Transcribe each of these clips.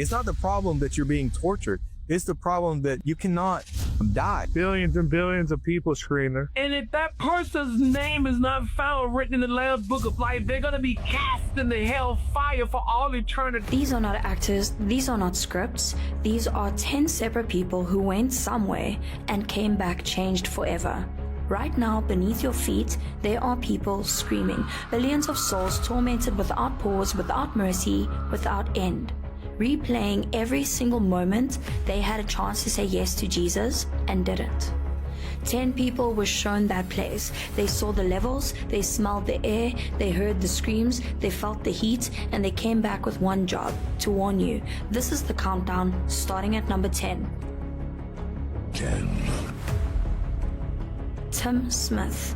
It's not the problem that you're being tortured. It's the problem that you cannot die. Billions and billions of people screaming. And if that person's name is not found written in the Lamb's Book of Life, they're going to be cast in the hell fire for all eternity. These are not actors, these are not scripts. These are 10 separate people who went somewhere and came back changed forever. Right now, beneath your feet, there are people screaming. Billions of souls tormented without pause, without mercy, without end. Replaying every single moment they had a chance to say yes to Jesus and didn't. 10 people were shown that place. They saw the levels, they smelled the air, they heard the screams, they felt the heat, and they came back with one job: to warn you. This is the countdown, starting at number 10. 10. Tim Smith.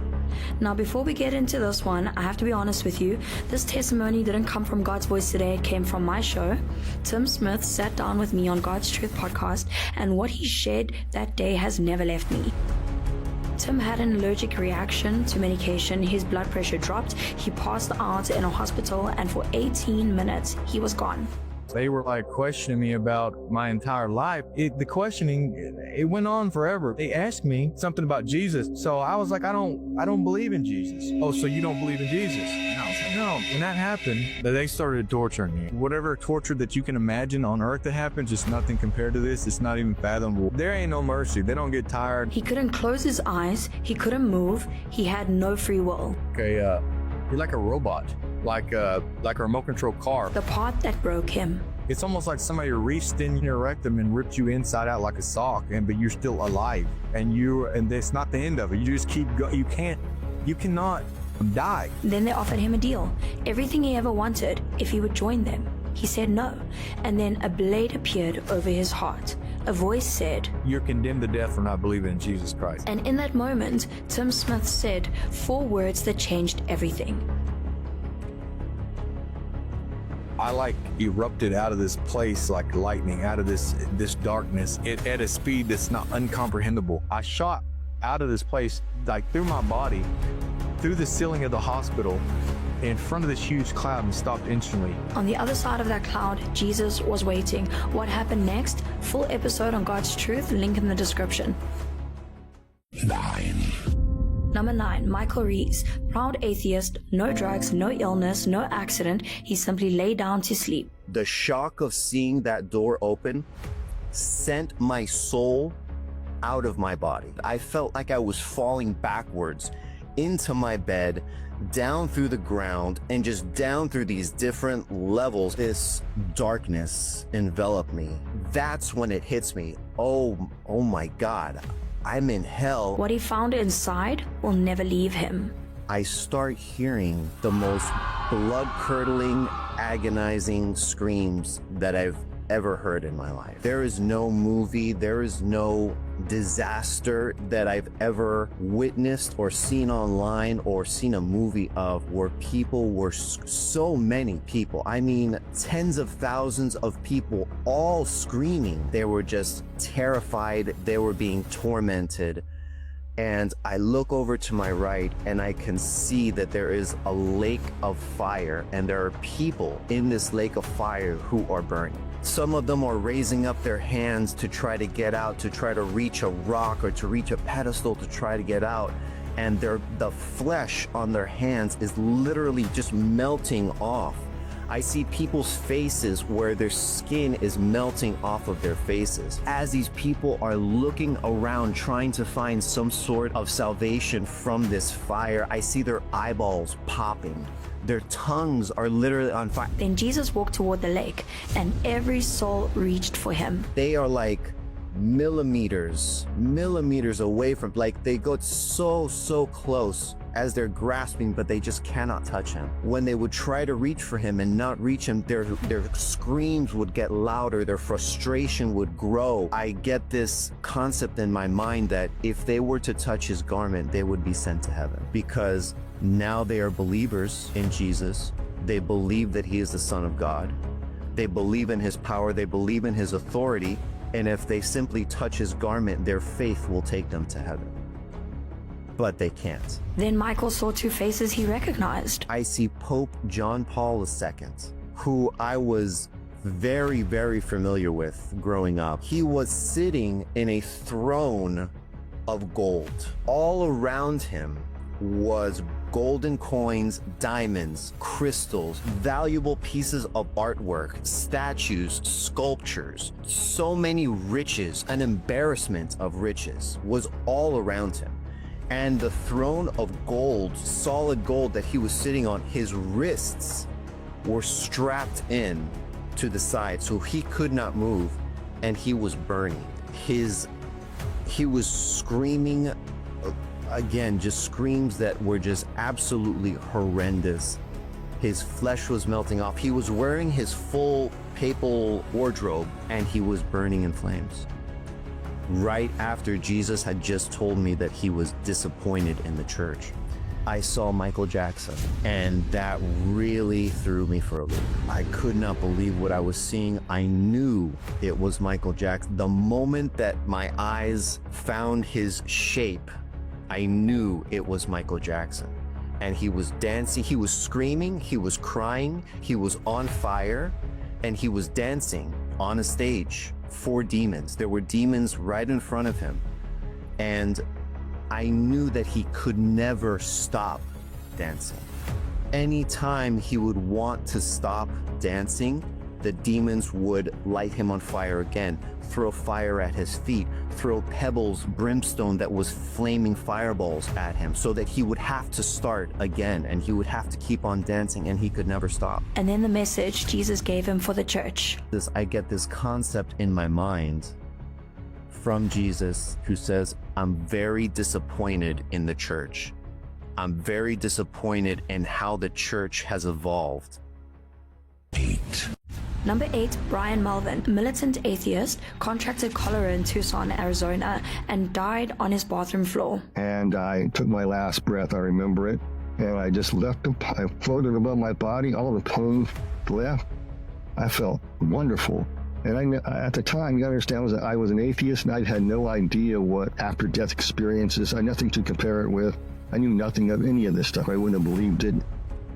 Now, before we get into this one, I have to be honest with you. This testimony didn't come from God's Voice today. It came from my show. Tim Smith sat down with me on God's Truth podcast, and what he shared that day has never left me. Tim had an allergic reaction to medication. His blood pressure dropped. He passed out in a hospital, and for 18 minutes, he was gone. They were like questioning me about my entire life. The questioning, it went on forever. They asked me something about Jesus. So I was like, I don't believe in Jesus. Oh, so you don't believe in Jesus? And I was like, no. When that happened, they started torturing me. Whatever torture that you can imagine on earth that happens, it's nothing compared to this. It's not even fathomable. There ain't no mercy. They don't get tired. He couldn't close his eyes. He couldn't move. He had no free will. Okay, you're like a robot. Like a remote control car. The part that broke him. It's almost like somebody reached in your rectum and ripped you inside out like a sock, but you're still alive. And that's not the end of it. You just keep going. You cannot die. Then they offered him a deal. Everything he ever wanted, if he would join them. He said no. And then a blade appeared over his heart. A voice said, "You're condemned to death for not believing in Jesus Christ." And in that moment, Tim Smith said 4 words that changed everything. I erupted out of this place like lightning, out of this darkness, at a speed that's not uncomprehendable. I shot out of this place, like through my body, through the ceiling of the hospital, in front of this huge cloud, and stopped instantly. On the other side of that cloud, Jesus was waiting. What happened next? Full episode on God's Truth, link in the description. 9. Number 9, Michael Rees. Proud atheist, no drugs, no illness, no accident. He simply lay down to sleep. The shock of seeing that door open sent my soul out of my body. I felt like I was falling backwards into my bed, down through the ground, and just down through these different levels. This darkness enveloped me. That's when it hits me. Oh my God. I'm in hell. What he found inside will never leave him. I start hearing the most blood-curdling, agonizing screams that I've ever heard in my life. There is no movie, there is no disaster that I've ever witnessed or seen online or seen a movie of where people were, so many people, I mean tens of thousands of people all screaming. They were just terrified, they were being tormented. And I look over to my right and I can see that there is a lake of fire, and there are people in this lake of fire who are burning. Some of them are raising up their hands to try to get out, to try to reach a rock or to reach a pedestal to try to get out. And the flesh on their hands is literally just melting off. I see people's faces where their skin is melting off of their faces. As these people are looking around trying to find some sort of salvation from this fire, I see their eyeballs popping. Their tongues are literally on fire. Then Jesus walked toward the lake, and every soul reached for him. They are like millimeters away from, like they got so close as they're grasping, but they just cannot touch him. When they would try to reach for him and not reach him, their screams would get louder, their frustration would grow. I get this concept in my mind that if they were to touch his garment, they would be sent to heaven, because now they are believers in Jesus. They believe that he is the Son of God. They believe in his power, they believe in his authority, and if they simply touch his garment, their faith will take them to heaven. But they can't. Then Michael saw 2 faces he recognized. I see Pope John Paul II, who I was very, very familiar with growing up. He was sitting in a throne of gold. All around him was golden coins, diamonds, crystals, valuable pieces of artwork, statues, sculptures. So many riches, an embarrassment of riches was all around him. And the throne of gold, solid gold that he was sitting on, his wrists were strapped in to the side so he could not move, and he was burning. He was screaming, again, just screams that were just absolutely horrendous. His flesh was melting off. He was wearing his full papal wardrobe, and he was burning in flames. Right after Jesus had just told me that he was disappointed in the church, I saw Michael Jackson, and that really threw me for a loop. I could not believe what I was seeing. I knew it was Michael Jackson. The moment that my eyes found his shape, I knew it was Michael Jackson. And he was dancing, he was screaming, he was crying, he was on fire, and he was dancing on a stage for demons. There were demons right in front of him. And I knew that he could never stop dancing. Anytime he would want to stop dancing, the demons would light him on fire again, throw fire at his feet, throw pebbles, brimstone that was flaming fireballs at him, so that he would have to start again, and he would have to keep on dancing, and he could never stop. And then the message Jesus gave him for the church. I get this concept in my mind from Jesus, who says, I'm very disappointed in the church. I'm very disappointed in how the church has evolved. 8. Number 8, Brian Melvin, militant atheist, contracted cholera in Tucson, Arizona, and died on his bathroom floor. And I took my last breath, I remember it, and I just left him. I floated above my body, all the pain left. I felt wonderful. And at the time, you understand, I was an atheist, and I had no idea what after-death experiences. I had nothing to compare it with. I knew nothing of any of this stuff. I wouldn't have believed it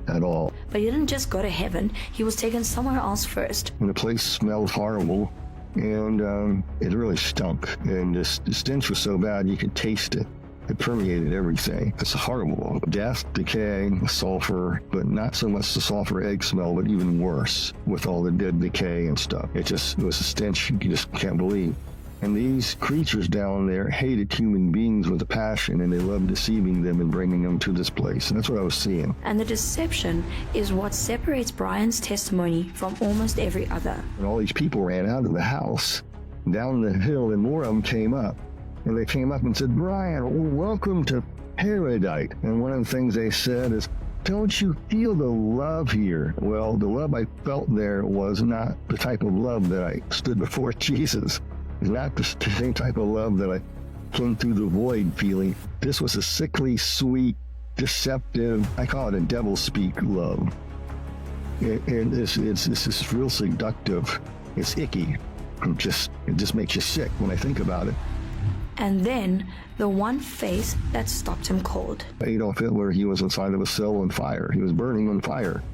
at all. But he didn't just go to heaven. He was taken somewhere else first. And the place smelled horrible, and it really stunk. And the stench was so bad, you could taste it. It permeated everything. It's horrible. Death, decay, sulfur, but not so much the sulfur egg smell, but even worse with all the dead decay and stuff. It was a stench you just can't believe. And these creatures down there hated human beings with a passion, and they loved deceiving them and bringing them to this place. And that's what I was seeing. And the deception is what separates Brian's testimony from almost every other. And all these people ran out of the house, down the hill, and more of them came up. And they came up and said, Brian, welcome to paradise. And one of the things they said is, don't you feel the love here? Well, the love I felt there was not the type of love that I stood before Jesus. It's not the same type of love that I came through the void feeling. This was a sickly, sweet, deceptive, I call it a devil speak love. And it's real seductive. It's icky. It just makes you sick when I think about it. And then the one face that stopped him cold. Adolf Hitler, he was inside of a cell on fire. He was burning on fire.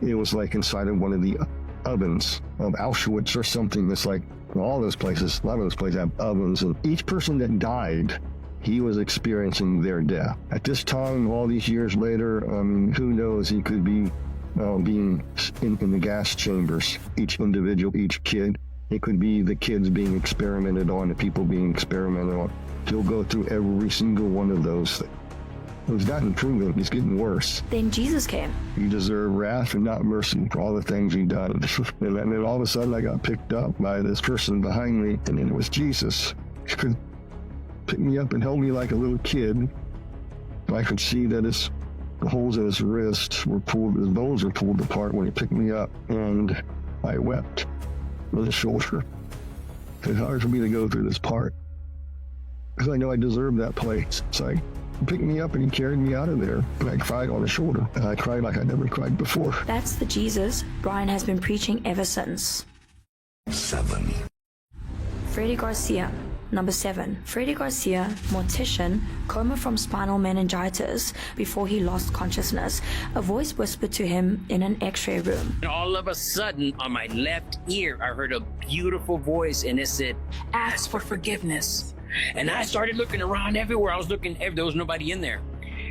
It was like inside of one of the ovens of Auschwitz or something. It's like all those places, a lot of those places have ovens. And each person that died, he was experiencing their death. At this time, all these years later, who knows, he could be being in the gas chambers. Each individual, each kid. It could be the kids being experimented on, the people being experimented on. He'll go through every single one of those things. He's not improving, he's getting worse. Then Jesus came. He deserved wrath and not mercy for all the things he done. And then all of a sudden I got picked up by this person behind me, and then it was Jesus. He could pick me up and held me like a little kid. I could see that the holes in his wrists were pulled, his bones were pulled apart when he picked me up, and I wept with his shoulder. It's hard for me to go through this part because I know I deserve that place. So he picked me up and he carried me out of there, and I cried on his shoulder, and I cried like I never cried before. That's the Jesus Brian has been preaching ever since. 7. Freddie Garcia, Number 7. Freddy Garcia, mortician, coma from spinal meningitis before he lost consciousness. A voice whispered to him in an x-ray room. And all of a sudden, on my left ear, I heard a beautiful voice, and it said, "Ask for forgiveness." And I started looking around everywhere. I was looking, there was nobody in there.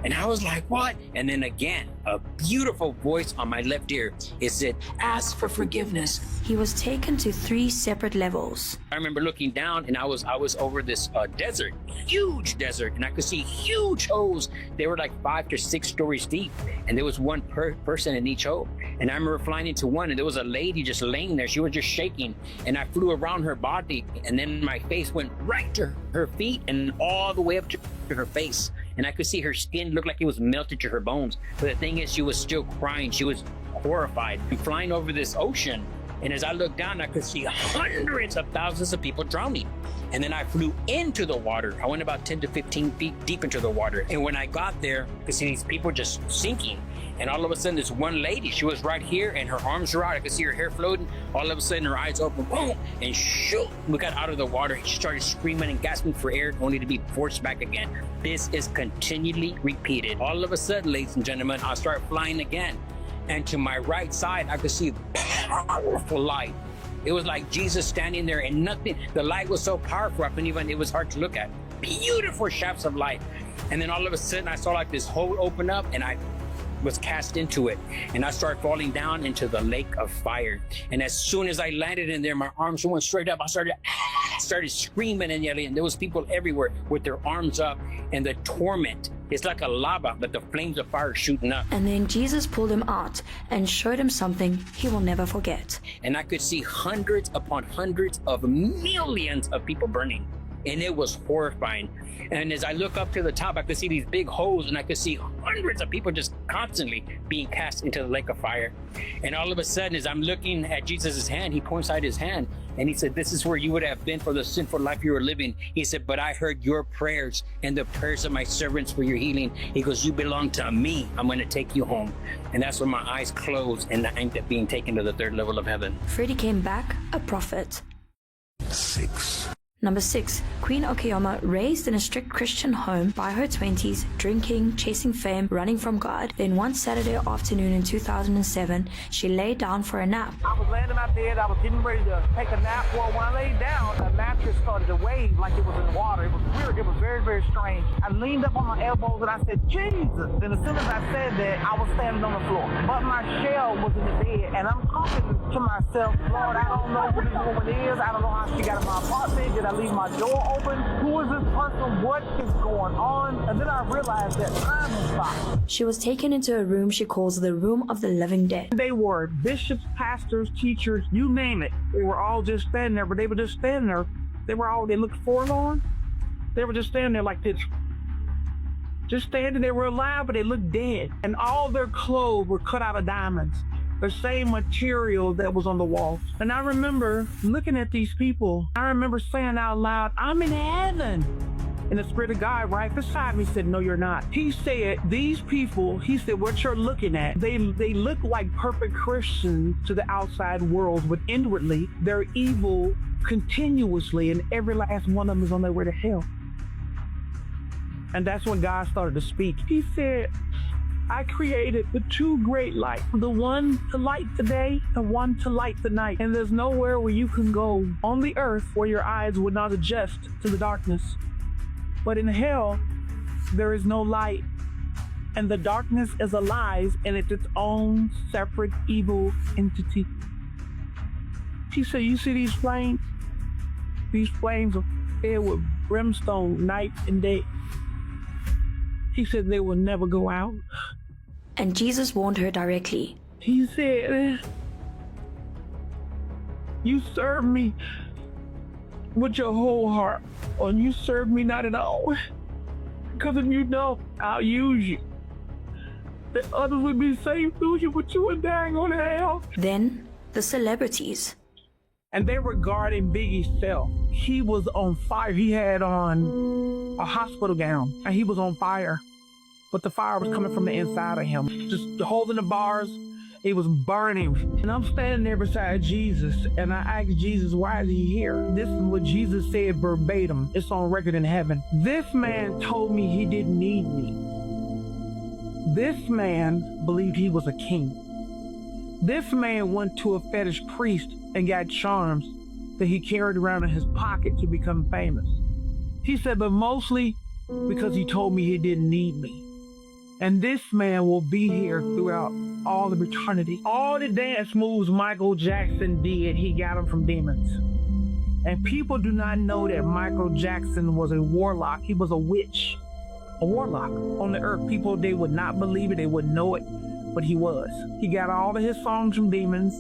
And I was like, what? And then again, a beautiful voice on my left ear. It said, "Ask for forgiveness." He was taken to 3 separate levels. I remember looking down, and I was over this desert, huge desert, and I could see huge holes. They were like 5 to 6 stories deep, and there was one person in each hole. And I remember flying into one, and there was a lady just laying there. She was just shaking, and I flew around her body, and then my face went right to her feet and all the way up to her face. And I could see her skin look like it was melted to her bones. But the thing is, she was still crying. She was horrified. I'm flying over this ocean, and as I looked down, I could see hundreds of thousands of people drowning. And then I flew into the water. I went about 10 to 15 feet deep into the water. And when I got there, I could see these people just sinking. And all of a sudden, this one lady, she was right here, and her arms were out. I could see her hair floating. All of a sudden, her eyes open, boom, and shoot, we got out of the water. She started screaming and gasping for air, only to be forced back again. This is continually repeated. All of a sudden, ladies and gentlemen, I start flying again. And to my right side, I could see powerful light. It was like Jesus standing there, and nothing, the light was so powerful, I couldn't even, it was hard to look at. Beautiful shafts of light. And then all of a sudden, I saw like this hole open up, and I was cast into it, and I started falling down into the lake of fire. And as soon as I landed in there, my arms went straight up. I started screaming and yelling, and there was people everywhere with their arms up, and the torment, it's like a lava, but the flames of fire shooting up. And then Jesus pulled him out and showed him something he will never forget. And I could see hundreds upon hundreds of millions of people burning. And it was horrifying. And as I look up to the top, I could see these big holes, and I could see hundreds of people just constantly being cast into the lake of fire. And all of a sudden, as I'm looking at Jesus' hand, he points out his hand, and he said, "This is where you would have been for the sinful life you were living." He said, "But I heard your prayers and the prayers of my servants for your healing." He goes, "You belong to me. I'm going to take you home." And that's when my eyes closed, and I ended up being taken to the 3rd level of heaven. Freddy came back a prophet. 6. Number 6. Queen Okayama, raised in a strict Christian home by her 20s, drinking, chasing fame, running from God. Then one Saturday afternoon in 2007, she lay down for a nap. I was laying in my bed. I was getting ready to take a nap. Well, when I laid down, the mattress started to wave like it was in water. It was weird. It was very, very strange. I leaned up on my elbows and I said, "Jesus." Then as soon as I said that, I was standing on the floor. But my shell was in the bed, and I'm talking to myself, "Lord, I don't know who this woman is. I don't know how she got in my apartment. Did I leave my door open? Who is this person? What is going on?" And then I realized that time has stopped. She was taken into a room she calls the Room of the Living Dead. They were bishops, pastors, teachers, you name it. They were all just standing there, but they were just standing there. They looked forlorn. They were just standing there like this. Just standing. They were alive, but they looked dead. And all their clothes were cut out of diamonds. The same material that was on the wall. And I remember looking at these people. I remember saying out loud, "I'm in heaven." And the Spirit of God right beside me said, "No, you're not." He said, "These people," he said, "what you're looking at, they look like perfect Christians to the outside world, but inwardly, they're evil continuously, and every last one of them is on their way to hell." And that's when God started to speak. He said, "I created the 2 great lights, the one to light the day, the one to light the night. And there's nowhere where you can go on the earth where your eyes would not adjust to the darkness. But in hell, there is no light. And the darkness is alive, and it's its own separate evil entity." He said, "You see these flames? These flames are filled with brimstone night and day." He said they will never go out. And Jesus warned her directly. He said, "You serve me with your whole heart, or you serve me not at all. Because if you don't, I'll use you. That others would be saved through you, but you would dang on hell." Then the celebrities. And they were guarding Biggie's cell. He was on fire. He had on a hospital gown, and he was on fire. But the fire was coming from the inside of him, just holding the bars It was burning. And I'm standing there beside Jesus, and I asked Jesus, why is he here? This is what Jesus said verbatim. It's on record in heaven. This man told me he didn't need me. This man believed he was a king. This man went to a fetish priest and got charms that he carried around in his pocket to become famous. He said, but mostly because he told me he didn't need me. And this man will be here throughout all of eternity. All the dance moves Michael Jackson did, he got them from demons. And people do not know that Michael Jackson was a warlock. He was a witch, a warlock on the earth. People, they would not believe it, they wouldn't know it, but he was. He got all of his songs from demons.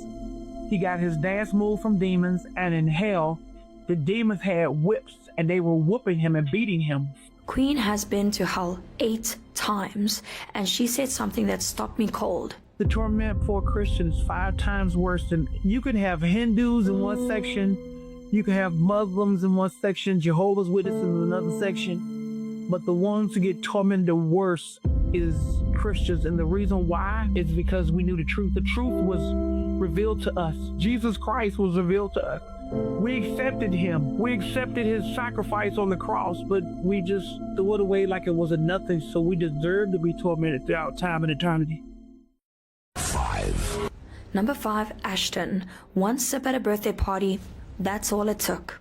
He got his dance move from demons. And in hell, the demons had whips and they were whooping him and beating him. Queen has been to hell 8 times, and she said something that stopped me cold. The torment for Christians 5 times worse than, you can have Hindus in one section, you can have Muslims in one section, Jehovah's Witnesses in another section, but the ones who get tormented worse is Christians. And the reason why is because we knew the truth. The truth was revealed to us. Jesus Christ was revealed to us. We accepted him. We accepted his sacrifice on the cross, but we just threw it away like it was a nothing, so we deserve to be tormented throughout time and eternity. 5. Number 5, Ashton. One sip at a birthday party, that's all it took.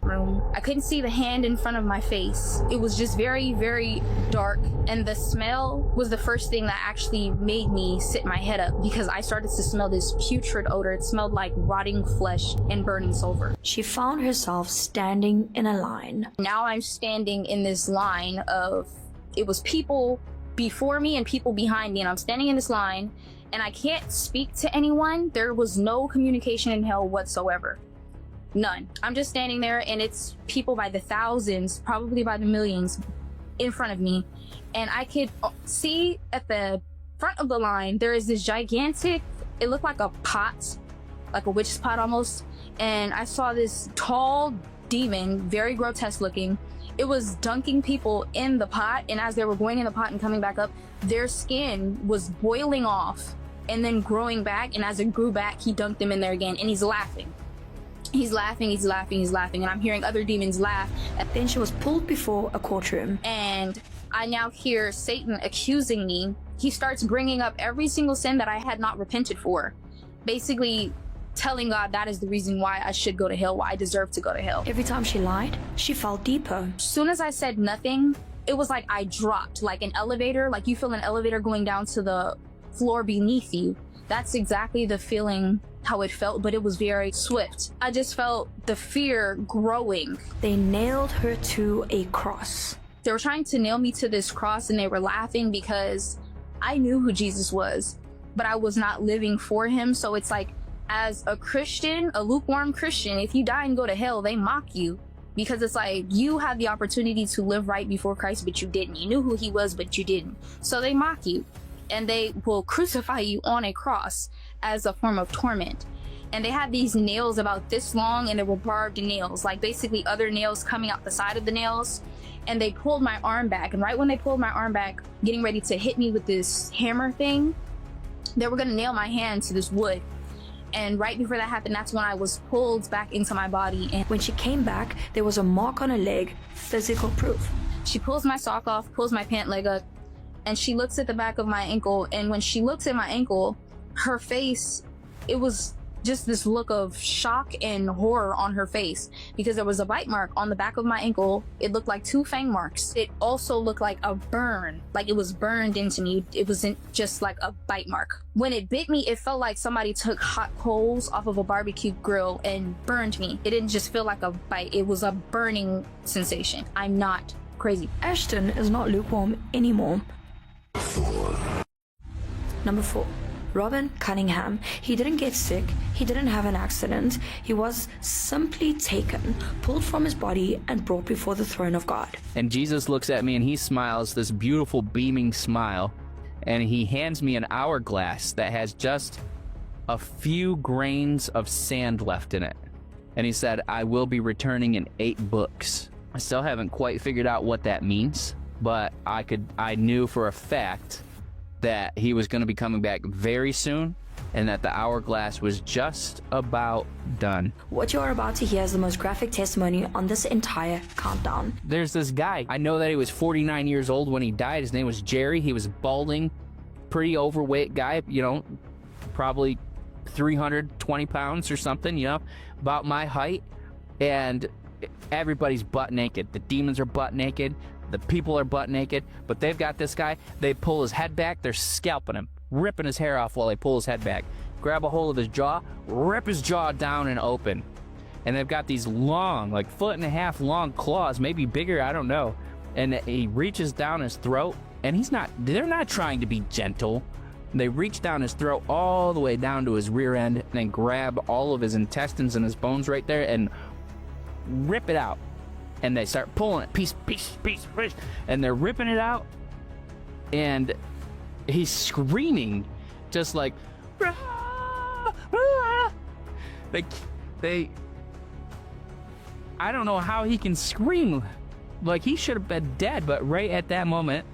I couldn't see the hand in front of my face. It was just very, very dark, and the smell was the first thing that actually made me sit my head up, because I started to smell this putrid odor. It smelled like rotting flesh and burning sulfur. She found herself standing in a line. Now I'm standing in this line of, it was people before me and people behind me, and I'm standing in this line, and I can't speak to anyone. There was no communication in hell whatsoever. None. I'm just standing there, and it's people by the thousands, probably by the millions in front of me. And I could see at the front of the line, there is this gigantic, it looked like a pot, like a witch's pot almost. And I saw this tall demon, very grotesque looking. It was dunking people in the pot, and as they were going in the pot and coming back up, their skin was boiling off and then growing back. And as it grew back, he dunked them in there again, and he's laughing. He's laughing, he's laughing, he's laughing, and I'm hearing other demons laugh. Then she was pulled before a courtroom. And I now hear Satan accusing me. He starts bringing up every single sin that I had not repented for. Basically telling God that is the reason why I should go to hell, why I deserve to go to hell. Every time she lied, she fell deeper. As soon as I said nothing, it was like I dropped, like an elevator, like you feel an elevator going down to the floor beneath you. That's exactly the feeling how it felt, but it was very swift. I just felt the fear growing. They nailed her to a cross. They were trying to nail me to this cross, and they were laughing because I knew who Jesus was, but I was not living for him. So it's like, as a Christian, a lukewarm Christian, if you die and go to hell, they mock you, because it's like, you had the opportunity to live right before Christ, but you didn't. You knew who he was, but you didn't. So they mock you, and they will crucify you on a cross as a form of torment. And they had these nails about this long, and they were barbed nails, like basically other nails coming out the side of the nails. And they pulled my arm back, and right when they pulled my arm back, getting ready to hit me with this hammer thing, they were gonna nail my hand to this wood. And right before that happened, that's when I was pulled back into my body. And when she came back, there was a mark on her leg, physical proof. She pulls my sock off, pulls my pant leg up, and she looks at the back of my ankle. And when she looks at my ankle, her face, it was just this look of shock and horror on her face, because there was a bite mark on the back of my ankle. It looked like 2 fang marks. It also looked like a burn, like it was burned into me. It wasn't just like a bite mark. When it bit me, it felt like somebody took hot coals off of a barbecue grill and burned me. It didn't just feel like a bite, it was a burning sensation. I'm not crazy. Ashton is not lukewarm anymore. 4. Number 4. Robin Cunningham. He didn't get sick. He didn't have an accident. He was simply taken, pulled from his body, and brought before the throne of God. And Jesus looks at me and he smiles, this beautiful beaming smile, and he hands me an hourglass that has just a few grains of sand left in it. And he said, I will be returning in 8 books. I still haven't quite figured out what that means, but I knew for a fact that he was going to be coming back very soon, and that the hourglass was just about done. What you are about to hear is the most graphic testimony on this entire countdown. There's this guy. I know that he was 49 years old when he died. His name was Jerry. He was balding, pretty overweight guy, you know, probably 320 pounds or something, you know, about my height. And everybody's butt naked. The demons are butt naked. The people are butt naked. But they've got this guy. They pull his head back. They're scalping him, ripping his hair off while they pull his head back. Grab a hold of his jaw, rip his jaw down and open. And they've got these long, like 1.5 foot long claws, maybe bigger, I don't know. And he reaches down his throat, and they're not trying to be gentle. They reach down his throat all the way down to his rear end, and then grab all of his intestines and his bones right there and rip it out. And they start pulling it, piece, and they're ripping it out, and he's screaming, just like, "Ah, ah." I don't know how he can scream, like he should have been dead, but right at that moment,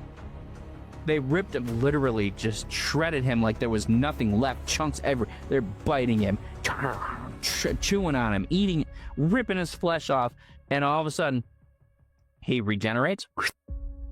they ripped him, literally just shredded him like there was nothing left, chunks everywhere. They're biting him, chewing on him, eating, ripping his flesh off, and all of a sudden, he regenerates,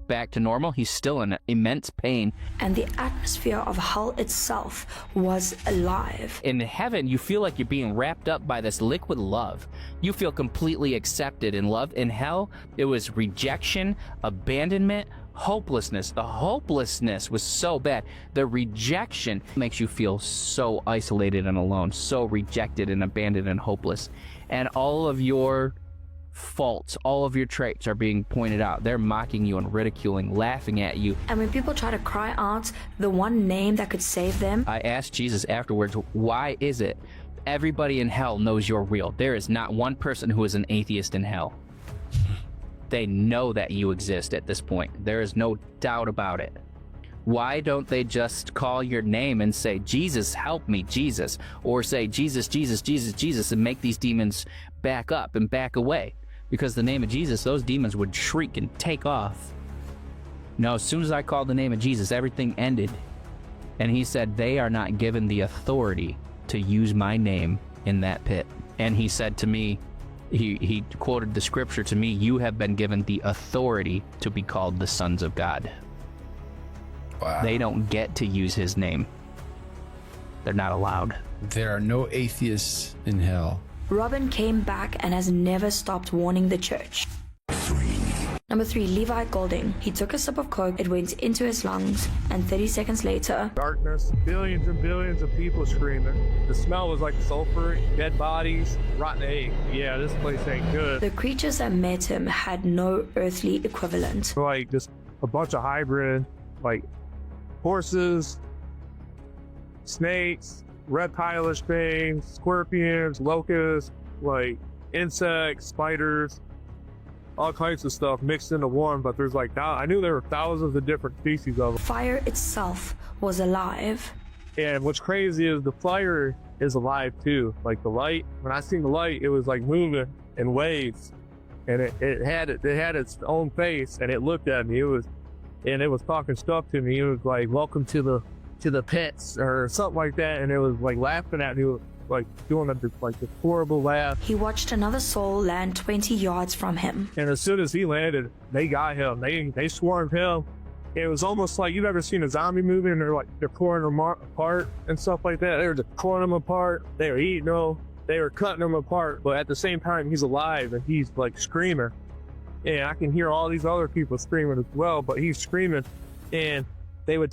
back to normal. He's still in immense pain. And the atmosphere of hell itself was alive. In heaven, you feel like you're being wrapped up by this liquid love. You feel completely accepted in love. In hell, it was rejection, abandonment, hopelessness. The hopelessness was so bad. The rejection makes you feel so isolated and alone, so rejected and abandoned and hopeless. And all of your faults, all of your traits are being pointed out. They're mocking you and ridiculing, laughing at you. And when people try to cry out the one name that could save them, I asked Jesus afterwards, why is it everybody in hell knows you're real? There is not one person who is an atheist in hell. They know that you exist at this point. There is no doubt about it. Why don't they just call your name and say, Jesus, help me, Jesus? Or say, Jesus, Jesus, Jesus, Jesus, and make these demons back up and back away. Because the name of Jesus, those demons would shriek and take off. No, as soon as I called the name of Jesus, everything ended. And he said, they are not given the authority to use my name in that pit. And he said to me, he quoted the scripture to me, you have been given the authority to be called the sons of God. Wow. They don't get to use his name. They're not allowed. There are no atheists in hell. Robin came back and has never stopped warning the church. Number 3, Levi Golding. He took a sip of coke, it went into his lungs, and 30 seconds later, Darkness, billions and billions of people screaming. The smell was like sulfur, dead bodies, rotten egg. Yeah, this place ain't good. the creatures that met him had no earthly equivalent. Like just a bunch of hybrid, like horses, snakes, reptilish things, scorpions, locusts, like insects, spiders, all kinds of stuff mixed into one. But there's like, I knew there were thousands of different species of them. Fire itself was alive. And what's crazy is the fire is alive too. Like the light, when I seen the light, it was like moving in waves, and it had its own face, and it looked at me. It was talking stuff to me. It was like, welcome to the pits or something like that, and it was like laughing at me, like doing this horrible laugh. He watched another soul land 20 yards from him. And as soon as he landed, they got him. They swarmed him. It was almost like, you've ever seen a zombie movie and they're pulling them apart and stuff like that. They were just pulling them apart. They were eating them. They were cutting them apart. But at the same time, he's alive and he's like screaming. And I can hear all these other people screaming as well, but he's screaming. And they would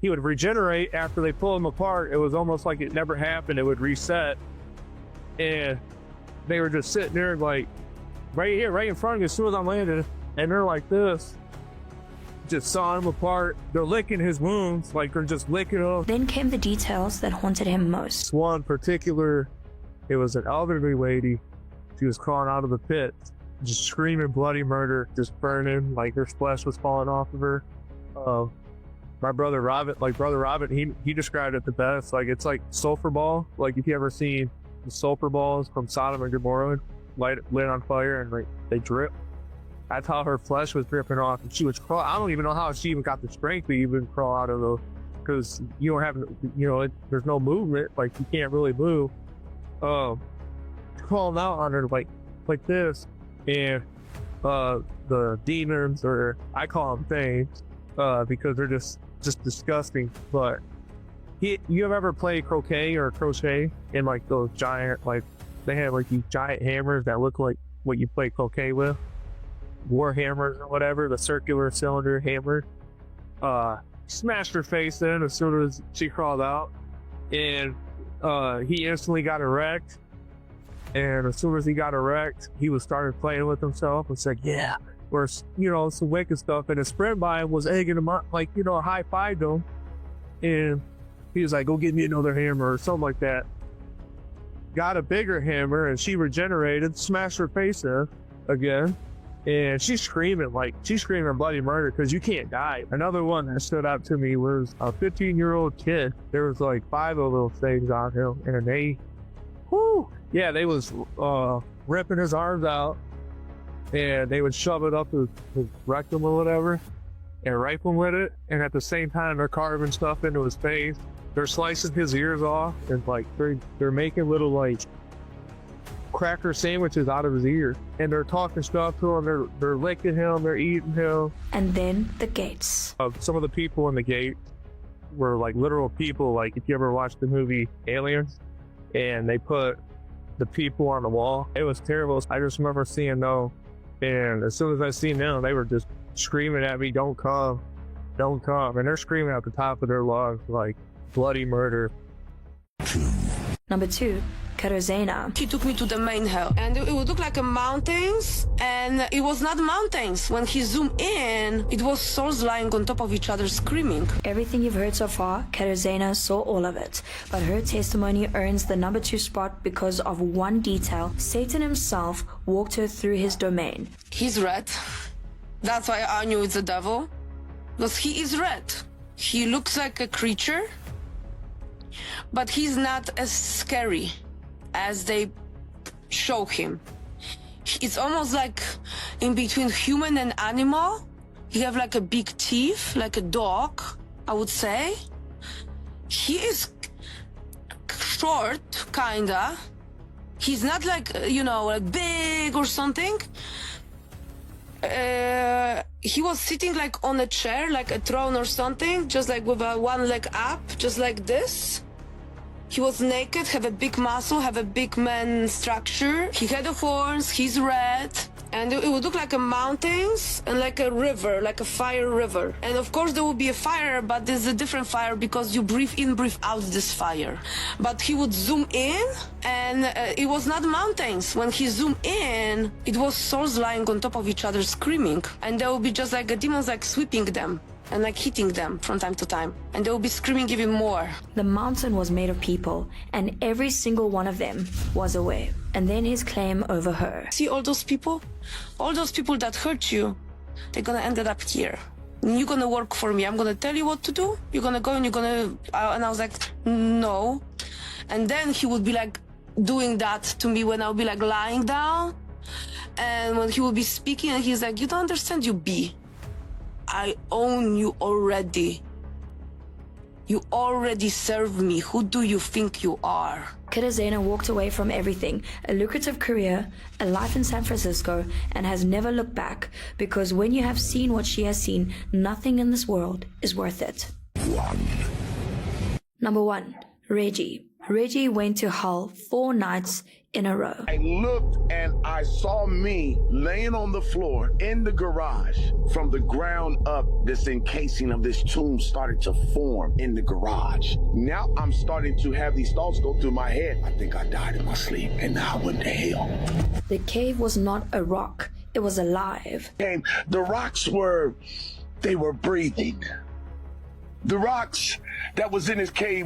he would regenerate after they pull him apart. It was almost like it never happened. It would reset. And they were just sitting there like right here, right in front of me as soon as I landed. And they're like this, just sawing him apart. They're licking his wounds, like they're just licking them. Then came the details that haunted him most. One particular, it was an elderly lady. She was crawling out of the pit, just screaming bloody murder, just burning, like her flesh was falling off of her. My brother Robin, he described it the best. Like, it's like sulfur ball. Like, if you ever seen the sulfur balls from Sodom and Gomorrah lit on fire and like they drip. That's how her flesh was dripping off, and she was crawl. I don't even know how she even got the strength to even crawl out of because you don't have, there's no movement, like you can't really move. Crawling out on her like this, and the demons, or I call them things, because they're just disgusting. But you have ever played croquet or crochet in like those giant, like they have like these giant hammers that look like what you play croquet with, war hammers or whatever, the circular cylinder hammer. Smashed her face in as soon as she crawled out, and he instantly got erect. And as soon as he got erect, he started playing with himself and said, "Yeah," or some wicked stuff. And his friend by him was egging him up, like high-fived him, and he was like, "Go get me another hammer," or something like that. Got a bigger hammer, and she regenerated, smashed her face in again. And she's screaming bloody murder, because you can't die. Another one that stood out to me was a 15-year-old kid. There was like 5 of those things on him, and they was ripping his arms out, and they would shove it up his rectum or whatever, and rape him with it. And at the same time, they're carving stuff into his face. They're slicing his ears off, and like they're making little like cracker sandwiches out of his ear, and they're talking stuff to him. They're licking him. They're eating him. And then the gates. Some of the people in the gate were like literal people. Like if you ever watched the movie Aliens, and they put the people on the wall, it was terrible. I just remember seeing them, and as soon as I seen them, they were just screaming at me, "Don't come, don't come!" And they're screaming at the top of their lungs like bloody murder. Number 2. Carneal. He took me to the main hell, and it would look like a mountains, and it was not mountains. When he zoomed in, it was souls lying on top of each other screaming. Everything you've heard so far, Carneal saw all of it, but her testimony earns the number 2 spot because of one detail. Satan himself walked her through his domain. He's red. That's why I knew it's the devil, because he is red. He looks like a creature, but he's not as scary as they show him. It's almost like in between human and animal. He have like a big teeth, like a dog, I would say. He is short, kinda. He's not like, like big or something. He was sitting like on a chair, like a throne or something, just like with one leg up, just like this. He was naked, have a big muscle, have a big man structure. He had the horns, he's red. And it would look like a mountains and like a river, like a fire river. And of course there will be a fire, but there's a different fire because you breathe in, breathe out this fire. But he would zoom in, and it was not mountains. When he zoomed in, it was souls lying on top of each other screaming. And there will be just like demons like sweeping them and like hitting them from time to time. And they will be screaming even more. The mountain was made of people, and every single one of them was aware. And then his claim over her. See all those people? All those people that hurt you, they're gonna end up here. And you're gonna work for me. I'm gonna tell you what to do. You're gonna go and you're gonna... and I was like, no. And then he would be like doing that to me when I would be like lying down. And when he would be speaking, and he's like, you don't understand, you B. I own you already. You already serve me. Who do you think you are? Carneal walked away from everything, a lucrative career, a life in San Francisco, and has never looked back, because when you have seen what she has seen, nothing in this world is worth it. Number 1, Reggie. Reggie went to hell 4 nights in a row. I looked and I saw me laying on the floor in the garage. From the ground up, this encasing of this tomb started to form in the garage. Now I'm starting to have these thoughts go through my head. I think I died in my sleep, and now I went to hell. The cave was not a rock, it was alive. The rocks were breathing. The rocks that was in his cave,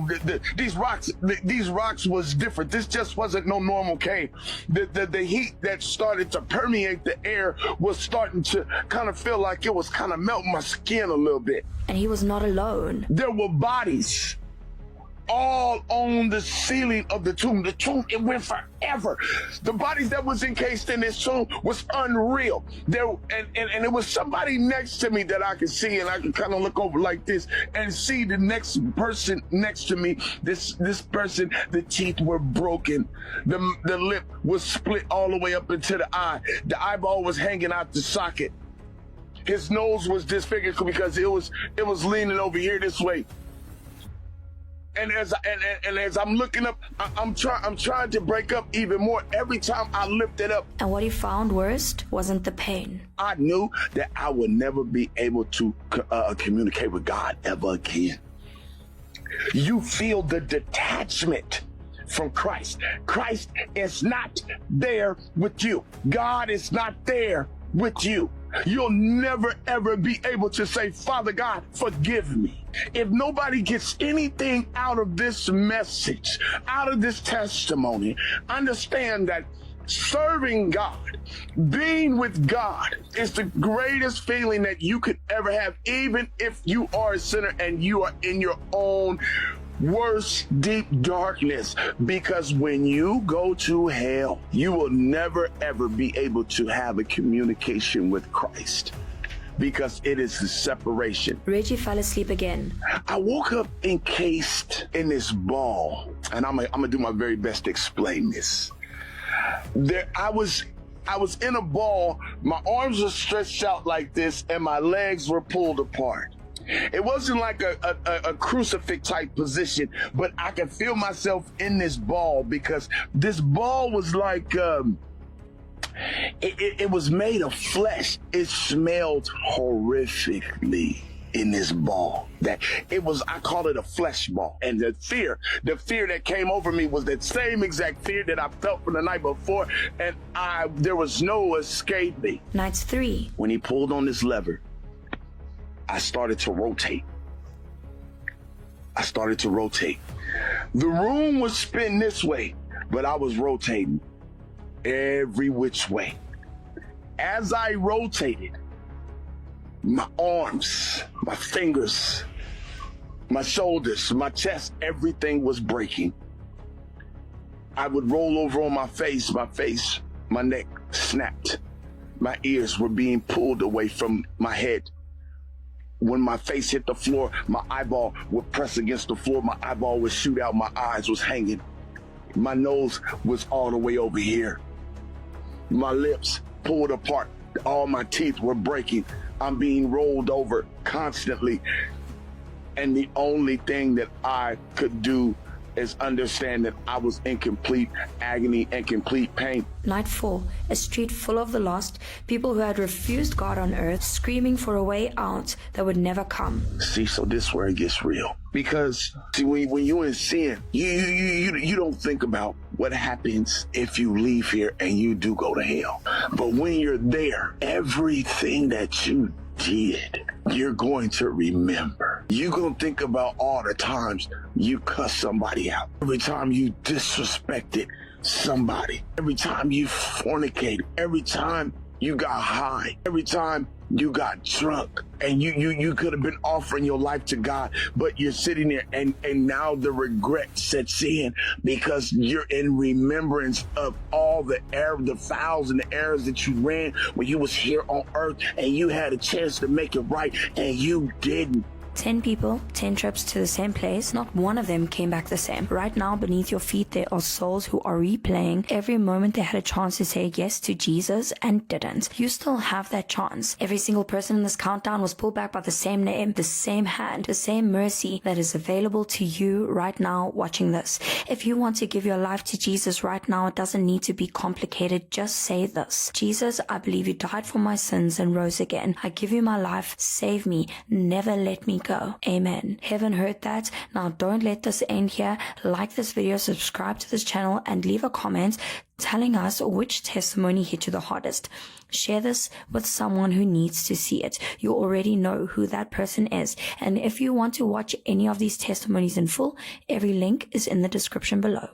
these rocks was different. This just wasn't no normal cave. The heat that started to permeate the air was starting to kind of feel like it was kind of melting my skin a little bit. And he was not alone. There were bodies all on the ceiling of the tomb. The tomb, it went forever. The bodies that was encased in this tomb was unreal. And it was somebody next to me that I could see, and I could kind of look over like this and see the next person next to me. This person, the teeth were broken. The lip was split all the way up into the eye. The eyeball was hanging out the socket. His nose was disfigured because it was leaning over here this way. And as I'm looking up, I'm trying to break up even more every time I lift it up. And what he found worst wasn't the pain. I knew that I would never be able to communicate with God ever again. You feel the detachment from Christ. Christ is not there with you. God is not there with you. You'll never ever be able to say, Father God, forgive me. If nobody gets anything out of this message, out of this testimony, understand that serving God, being with God, is the greatest feeling that you could ever have, even if you are a sinner and you are in your own worst deep darkness. Because when you go to hell, you will never ever be able to have a communication with Christ, because it is the separation. Reggie fell asleep again. I woke up encased in this ball, and I'm gonna do my very best to explain this. I was in a ball, my arms were stretched out like this, and my legs were pulled apart. It wasn't like a crucifix type position, but I could feel myself in this ball, because this ball was like, it was made of flesh. It smelled horrifically in this ball. That it was, I call it a flesh ball. And the fear that came over me was that same exact fear that I felt from the night before, and there was no escaping. Night 3. When he pulled on this lever, I started to rotate. The room was spinning this way, but I was rotating every which way. As I rotated, my arms, my fingers, my shoulders, my chest, everything was breaking. I would roll over on my face, my neck snapped. My ears were being pulled away from my head. When my face hit the floor, my eyeball would press against the floor. My eyeball would shoot out. My eyes was hanging. My nose was all the way over here. My lips pulled apart. All my teeth were breaking. I'm being rolled over constantly. And the only thing that I could do is understand that I was in complete agony and complete pain. Night 4, a street full of the lost, people who had refused God on earth, screaming for a way out that would never come. See, so this is where it gets real. Because, see, when you're in sin, you don't think about what happens if you leave here and you do go to hell. But when you're there, everything that you did, you're going to remember. You're going to think about all the times you cussed somebody out, every time you disrespected somebody, every time you fornicated, every time you got high, every time you got drunk, and you could have been offering your life to God, but you're sitting there and now the regret sets in, because you're in remembrance of all the error, the fouls and the errors that you ran when you was here on earth, and you had a chance to make it right and you didn't. 10 people, 10 trips to the same place. Not one of them came back the same. Right now, beneath your feet, there are souls who are replaying every moment they had a chance to say yes to Jesus and didn't. You still have that chance. Every single person in this countdown was pulled back by the same name, the same hand, the same mercy that is available to you right now watching this. If you want to give your life to Jesus right now, it doesn't need to be complicated. Just say this: Jesus, I believe you died for my sins and rose again. I give you my life. Save me. Never let me go. Amen. Heaven heard that. Now don't let this end here. Like this video, subscribe to this channel, and leave a comment telling us which testimony hit you the hardest. Share this with someone who needs to see it. You already know who that person is. And if you want to watch any of these testimonies in full, every link is in the description below.